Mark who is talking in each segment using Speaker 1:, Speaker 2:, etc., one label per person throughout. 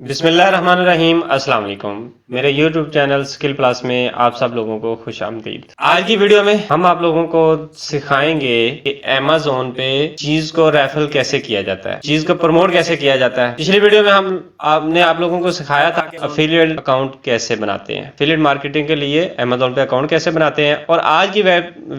Speaker 1: बिस्मिल्लाहिर्रहमानिर्रहीम अस्सलाम वालेकुम। मेरे YouTube चैनल स्किल प्लस में आप सब लोगों को खुश आमदीद। आज की वीडियो में हम आप लोगों को सिखाएंगे कि Amazon पे चीज को रेफरल कैसे किया जाता है, चीज को प्रमोट कैसे किया जाता है। पिछली वीडियो में आपने आप लोगों को सिखाया था अफिलिएट अकाउंट कैसे बनाते हैं, अफिलिएट मार्केटिंग के लिए Amazon पे अकाउंट कैसे बनाते हैं। और आज की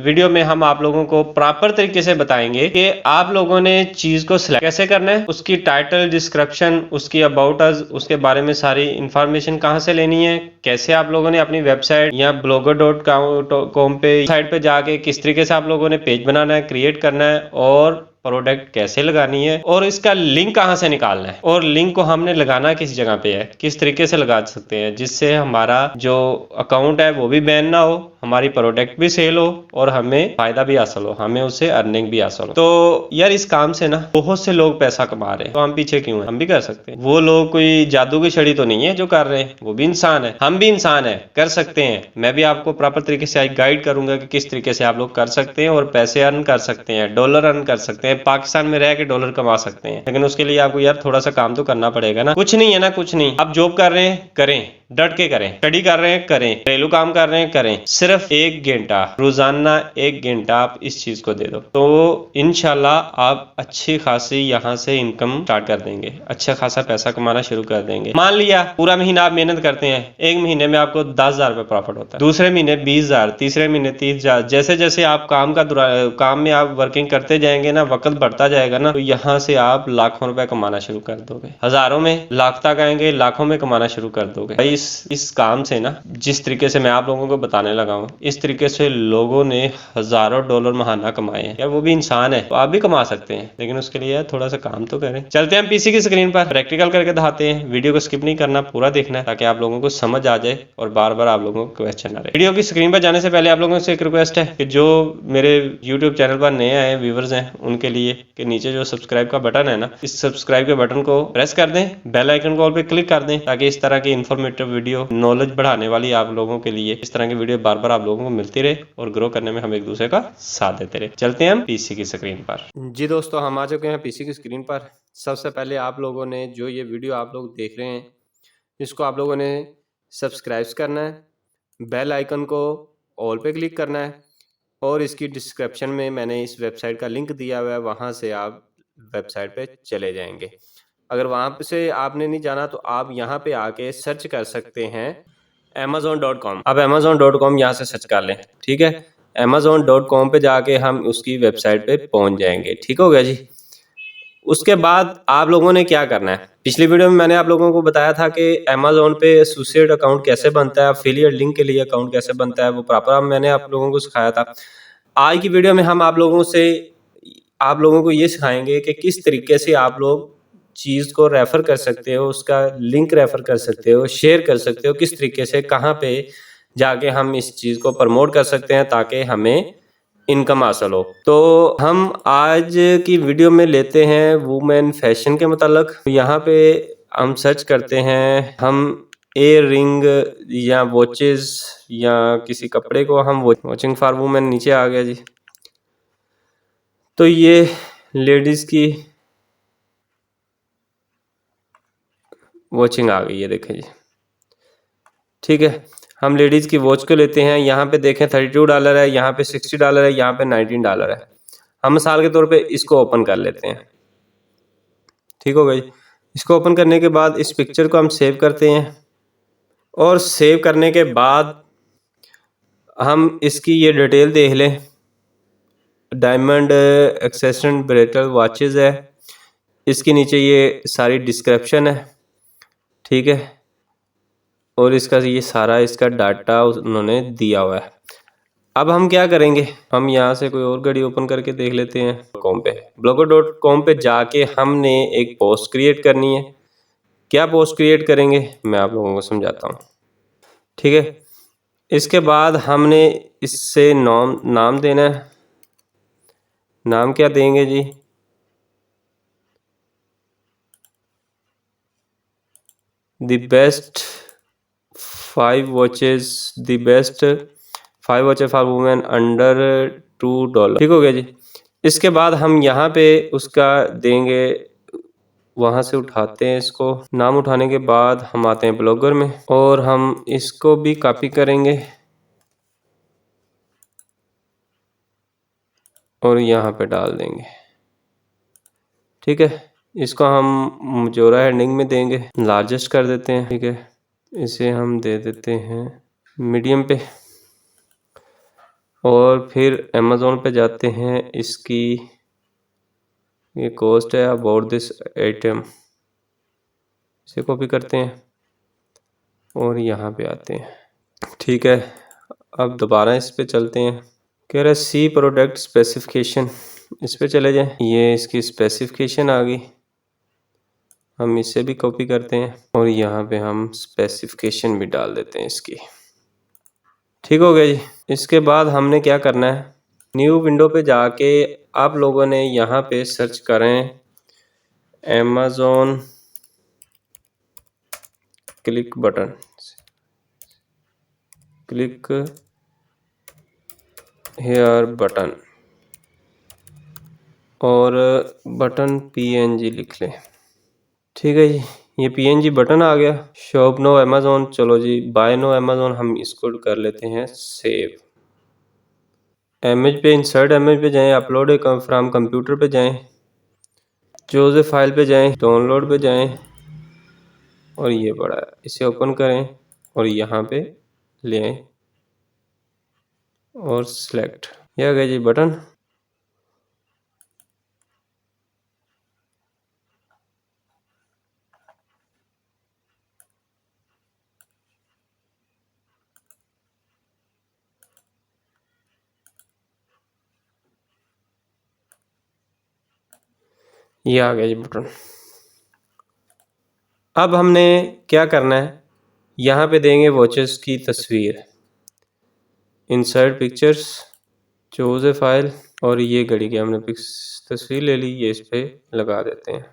Speaker 1: वीडियो में हम आप लोगों को प्रॉपर तरीके से बताएंगे कि आप लोगों ने चीज को सिलेक्ट कैसे करना है, उसकी टाइटल, डिस्क्रिप्शन, उसकी अबाउट अस, उसके बारे में सारी इंफॉर्मेशन कहाँ से लेनी है, कैसे आप लोगों ने अपनी वेबसाइट या blogger.com पे साइट पे जाके किस तरीके से आप लोगों ने पेज बनाना है, क्रिएट करना है और प्रोडक्ट कैसे लगानी है और इसका लिंक कहाँ से निकालना है और लिंक को हमने लगाना किस जगह पे है, किस तरीके से लगा सकते हैं जिससे हमारा जो अकाउंट है वो भी बैन ना हो, हमारी प्रोडक्ट भी सेल हो और हमें फायदा भी हासिल हो, हमें उससे अर्निंग भी हासिल हो। तो यार इस काम से ना बहुत से लोग पैसा कमा रहे हैं, तो हम पीछे क्यों हैं? हम भी कर सकते हैं। वो लोग कोई जादू की छड़ी तो नहीं है जो कर रहे हैं, वो भी इंसान है, हम भी इंसान है, कर सकते हैं। मैं भी आपको प्रॉपर तरीके से गाइड करूंगा कि किस तरीके से आप लोग कर सकते हैं और पैसे अर्न कर सकते हैं, डॉलर अर्न कर सकते हैं, पाकिस्तान में रह के डॉलर कमा सकते हैं। लेकिन उसके लिए आपको यार थोड़ा सा काम तो करना पड़ेगा ना। कुछ नहीं है ना, कुछ नहीं। आप जॉब कर रहे हैं, करें, डट के करें, स्टडी कर रहे हैं, करें, घरेलू काम कर रहे हैं, करें। सिर्फ 1 घंटा रोजाना, 1 घंटा आप इस चीज को दे दो तो इंशाल्लाह आप अच्छी खासी यहाँ से इनकम स्टार्ट कर देंगे, अच्छा खासा पैसा कमाना शुरू कर देंगे। मान लिया पूरा महीना आप मेहनत करते हैं, 1 महीने में आपको 10,000 रुपए प्रॉफिट होता है, दूसरे महीने 20,000, तीसरे महीने 30,000। जैसे जैसे आप काम में आप वर्किंग करते जाएंगे ना, वक्त बढ़ता जाएगा ना, तो यहाँ से आप लाखों रुपए कमाना शुरू कर दोगे, हजारों में, लाख तक आएंगे, लाखों में कमाना शुरू कर दोगे। भाई इस काम से ना, जिस तरीके से मैं आप लोगों को बताने लगा हूँ, इस तरीके से लोगों ने हजारों डॉलर महाना कमाए हैं। यार वो भी इंसान है, तो आप भी कमा सकते हैं, लेकिन उसके लिए थोड़ा सा काम तो करें। चलते हैं हम पीसी की स्क्रीन पर प्रैक्टिकल करके दिखाते हैं। वीडियो को स्किप नहीं करना, पूरा देखना है ताकि आप लोगों को समझ आ जाए और बार बार आप लोगों को क्वेश्चन आ रहे। वीडियो की स्क्रीन पर जाने से पहले आप लोगों से एक रिक्वेस्ट है कि जो मेरे यूट्यूब चैनल पर नए आए व्यूवर्स हैं उनके लिए कि नीचे जो सब्सक्राइब का बटन है ना, इस सब्सक्राइब के बटन को प्रेस कर दें, बेल आइकन को ऑल पे क्लिक कर दें ताकि इस तरह की इंफॉर्मेटिव वीडियो, नॉलेज बढ़ाने वाली आप लोगों के लिए इस तरह की वीडियो बार बार आप लोगों को मिलती रहे और ग्रो करने में हम एक दूसरे का साथ देते रहे। चलते हैं हम पीसी की स्क्रीन पर। जी दोस्तों, हम आ चुके हैं पीसी की स्क्रीन पर। सबसे पहले आप लोगों ने जो ये वीडियो आप लोग देख रहे हैं, इसको आप लोगों ने सब्सक्राइब करना है, बेल आइकन को ऑल पे क्लिक करना है और इसकी डिस्क्रिप्शन में मैंने इस वेबसाइट का लिंक दिया हुआ है, वहाँ से आप वेबसाइट पे चले जाएंगे। अगर वहाँ से आपने नहीं जाना तो आप यहाँ पे आके सर्च कर सकते हैं amazon.com। अब amazon.com यहाँ से सर्च कर लें, ठीक है। amazon.com पे जाके हम उसकी वेबसाइट पे पहुँच जाएंगे, ठीक हो गया जी। उसके बाद आप लोगों ने क्या करना है, पिछली वीडियो में मैंने आप लोगों को बताया था कि Amazon पे एसोसिएट अकाउंट कैसे बनता है, अफिलिएट लिंक के लिए अकाउंट कैसे बनता है, वो प्रॉपर मैंने आप लोगों को सिखाया था। आज की वीडियो में हम आप लोगों को ये सिखाएंगे कि किस तरीके से आप लोग चीज़ को रेफर कर सकते हो, उसका लिंक रेफर कर सकते हो, शेयर कर सकते हो, किस तरीके से, कहाँ पे जाके हम इस चीज़ को प्रमोट कर सकते हैं ताकि हमें इनकम हासिल हो। तो हम आज की वीडियो में लेते हैं वुमेन फैशन के मतलब। यहाँ पे हम सर्च करते हैं, हम एयर रिंग या वॉचेस या किसी कपड़े को हम वॉचिंग फॉर वुमेन, नीचे आ गया जी। तो ये लेडीज की वॉचिंग आ गई है, देखें जी, ठीक है। हम लेडीज की वॉच को लेते हैं, यहाँ पे देखें $32 है, यहाँ पे $60 है, यहाँ पे $19 है। हम मिसाल के तौर पे इसको ओपन कर लेते हैं, ठीक हो गई। इसको ओपन करने के बाद इस पिक्चर को हम सेव करते हैं और सेव करने के बाद हम इसकी ये डिटेल देख लें। डायमंड एक्सेसन ब्रेटल वॉचेस है, इसके नीचे ये सारी डिस्क्रिप्शन है, ठीक है, और इसका ये सारा इसका डाटा उन्होंने दिया हुआ है। अब हम क्या करेंगे, हम यहाँ से कोई और घड़ी ओपन करके देख लेते हैं। blogger.com पे जाके हमने एक पोस्ट क्रिएट करनी है। क्या पोस्ट क्रिएट करेंगे मैं आप लोगों को समझाता हूँ, ठीक है। इसके बाद हमने इससे नाम देना है। नाम क्या देंगे जी, the best 5 watches for women under $2, ठीक हो गया जी। इसके बाद हम यहाँ पे उसका देंगे वहाँ से उठाते हैं इसको। नाम उठाने के बाद हम आते हैं ब्लॉगर में और हम इसको भी कॉपी करेंगे और यहाँ पे डाल देंगे। ठीक है, इसको हम जोरा हेडिंग में देंगे, लार्जेस्ट कर देते हैं। ठीक है, इसे हम दे देते हैं मीडियम पे और फिर अमेज़ोन पे जाते हैं। इसकी ये कॉस्ट है अबाउट दिस आइटम, इसे कॉपी करते हैं और यहाँ पे आते हैं। ठीक है, अब दोबारा इस पे चलते हैं। कह रहा है सी प्रोडक्ट स्पेसिफिकेशन, इस पे चले जाएं। ये इसकी स्पेसिफिकेशन आ गई, हम इसे भी कॉपी करते हैं और यहाँ पे हम स्पेसिफिकेशन भी डाल देते हैं इसकी। ठीक हो गया जी। इसके बाद हमने क्या करना है, न्यू विंडो पे जाके आप लोगों ने यहाँ पे सर्च करें Amazon click button, click here button और बटन PNG लिख लें। ठीक है जी, ये PNG बटन आ गया। शॉप नो अमेज़ॉन, चलो जी बाय नो अमेज़ॉन हम इसको कर लेते हैं सेव। इमेज पे इंसर्ट इमेज पे जाएं, अपलोड फ्रॉम कंप्यूटर पे जाएं, चूज़ फाइल पे जाएं, डाउनलोड पे जाएं और ये बड़ा है, इसे ओपन करें और यहाँ पे ले आएं और सिलेक्ट। ये आ गया जी बटन। ये आ गया जी बटन। अब हमने क्या करना है, यहाँ पे देंगे वॉचेस की तस्वीर, इंसर्ट पिक्चर्स, चूज़ ए फाइल और ये घड़ी की हमने तस्वीर ले ली, ये इस पे लगा देते हैं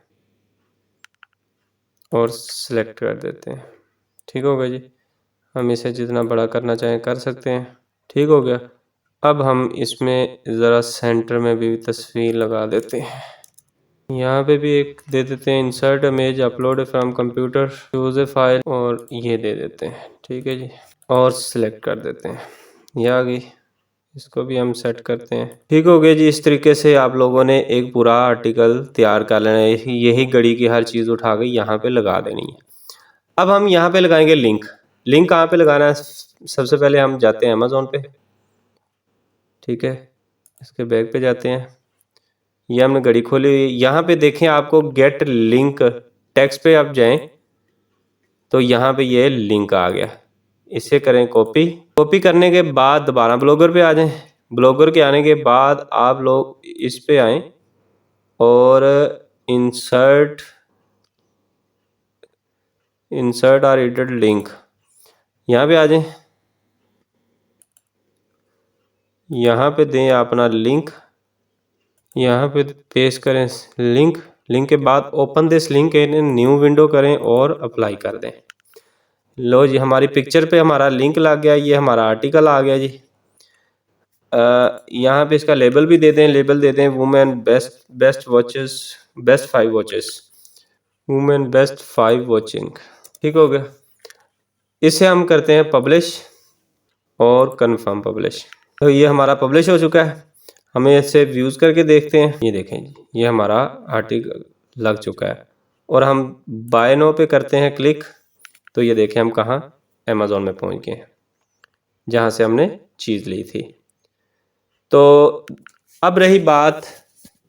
Speaker 1: और सिलेक्ट कर देते हैं। ठीक हो गया जी, हम इसे जितना बड़ा करना चाहें कर सकते हैं। ठीक हो गया। अब हम इसमें ज़रा सेंटर में भी तस्वीर लगा देते हैं, यहाँ पे भी एक दे देते हैं insert image upload from computer, choose A file और ये दे देते हैं। ठीक है जी, और सिलेक्ट कर देते हैं, ये आ गई। इसको भी हम सेट करते हैं। ठीक हो गया जी। इस तरीके से आप लोगों ने एक पूरा आर्टिकल तैयार कर लेना है। यही घड़ी की हर चीज़ उठा के यहाँ पे लगा देनी है। अब हम यहाँ पे लगाएंगे लिंक। लिंक कहाँ पे लगाना है, सबसे पहले हम जाते हैं अमेज़ॉन पे। ठीक है, इसके बैक पे जाते हैं, ये हमने घड़ी खोली हुई, यहाँ पे देखें आपको गेट लिंक टेक्स्ट पे आप जाएं तो यहाँ पे ये लिंक आ गया। इसे करें कॉपी। कॉपी करने के बाद दोबारा ब्लॉगर पे आ जाएं। ब्लॉगर के आने के बाद आप लोग इस पे आएं और इंसर्ट और एडिट लिंक, यहाँ पे आ जाएं। यहाँ पे दें अपना लिंक, यहाँ पे पेस्ट करें लिंक। लिंक के बाद open this link in new window करें और अप्लाई कर दें। लो जी, हमारी पिक्चर पे हमारा लिंक लग गया, ये हमारा आर्टिकल आ गया जी। यहाँ पे इसका लेबल भी दे दें, लेबल दे दें women best watches, best 5 watches, women best 5 watching. ठीक हो गया। इसे हम करते हैं पब्लिश और कंफर्म पब्लिश। तो ये हमारा पब्लिश हो चुका है। हमें इसे व्यूज़ करके देखते हैं। ये देखें जी, ये हमारा आर्टिकल लग चुका है और हम बाय नो पे करते हैं क्लिक तो ये देखें हम कहाँ अमेज़ॉन में पहुँच गए हैं जहाँ से हमने चीज़ ली थी। तो अब रही बात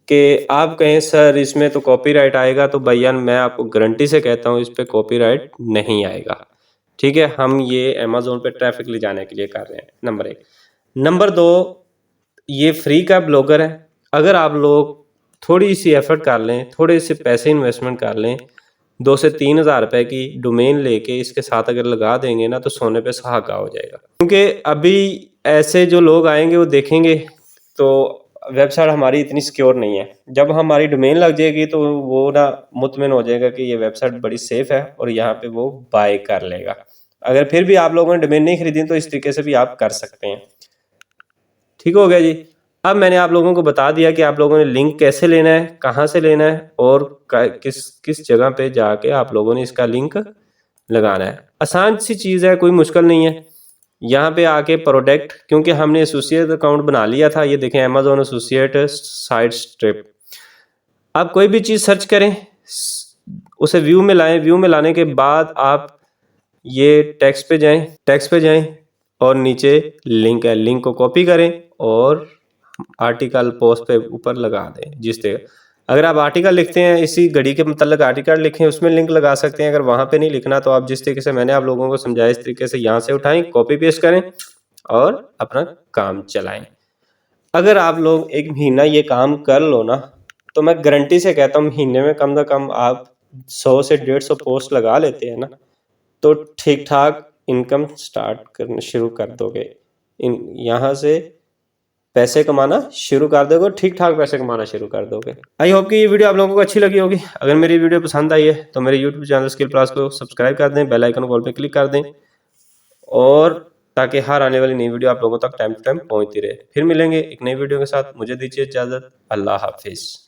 Speaker 1: कि आप कहें सर इसमें तो कॉपीराइट आएगा, तो भैया मैं आपको गारंटी से कहता हूँ इस पे कॉपीराइट नहीं आएगा। ठीक है, हम ये अमेज़ॉन पे ट्रैफिक ले जाने के लिए कर रहे हैं, नंबर 1। नंबर 2, ये फ्री का ब्लॉगर है। अगर आप लोग थोड़ी सी एफर्ट कर लें, थोड़े से पैसे इन्वेस्टमेंट कर लें, 2 से 3 हज़ार रुपए की डोमेन लेके इसके साथ अगर लगा देंगे ना तो सोने पे सुहागा हो जाएगा। क्योंकि अभी ऐसे जो लोग आएंगे वो देखेंगे तो वेबसाइट हमारी इतनी सिक्योर नहीं है। जब हमारी डोमेन लग जाएगी तो वो ना मुतमिन हो जाएगा कि ये वेबसाइट बड़ी सेफ है और यहाँ पे वो बाय कर लेगा। अगर फिर भी आप लोगों ने डोमेन नहीं खरीदी तो इस तरीके से भी आप कर सकते हैं। ठीक हो गया जी। अब मैंने आप लोगों को बता दिया कि आप लोगों ने लिंक कैसे लेना है, कहाँ से लेना है और किस जगह पे जाके आप लोगों ने इसका लिंक लगाना है। आसान सी चीज़ है, कोई मुश्किल नहीं है। यहाँ पे आके प्रोडक्ट, क्योंकि हमने एसोसिएट अकाउंट बना लिया था, ये देखें अमेजोन एसोसिएट साइड स्ट्रिप। आप कोई भी चीज़ सर्च करें, उसे व्यू में लाएं, व्यू में लाने के बाद आप ये टेक्स्ट पे जाएं और नीचे लिंक है, लिंक को कॉपी करें और आर्टिकल पोस्ट पे ऊपर लगा दें। जिस तरह अगर आप आर्टिकल लिखते हैं, इसी घड़ी के मतलब आर्टिकल लिखें, उसमें लिंक लगा सकते हैं। अगर वहाँ पे नहीं लिखना तो आप जिस तरीके से मैंने आप लोगों को समझाया इस तरीके से यहाँ से उठाएं, कॉपी पेस्ट करें और अपना काम चलाएं। अगर आप लोग एक महीना ये काम कर लो ना, तो मैं गारंटी से कहता हूँ महीने में कम से कम आप 100 से 150 पोस्ट लगा लेते हैं ना, तो ठीक ठाक इनकम स्टार्ट करना शुरू कर दोगे। यहाँ से पैसे कमाना शुरू कर दोगे, ठीक ठाक पैसे कमाना शुरू कर दोगे। आई होप कि ये वीडियो आप लोगों को अच्छी लगी होगी। अगर मेरी वीडियो पसंद आई है तो मेरे यूट्यूब चैनल स्किल प्लस को सब्सक्राइब कर दें, बेल आइकन कॉल पे क्लिक कर दें, और ताकि हर आने वाली नई वीडियो आप लोगों तक टाइम टू टाइम पहुंचती रहे। फिर मिलेंगे एक नई वीडियो के साथ। मुझे दीजिए इजाज़त। अल्लाह हाफिज़।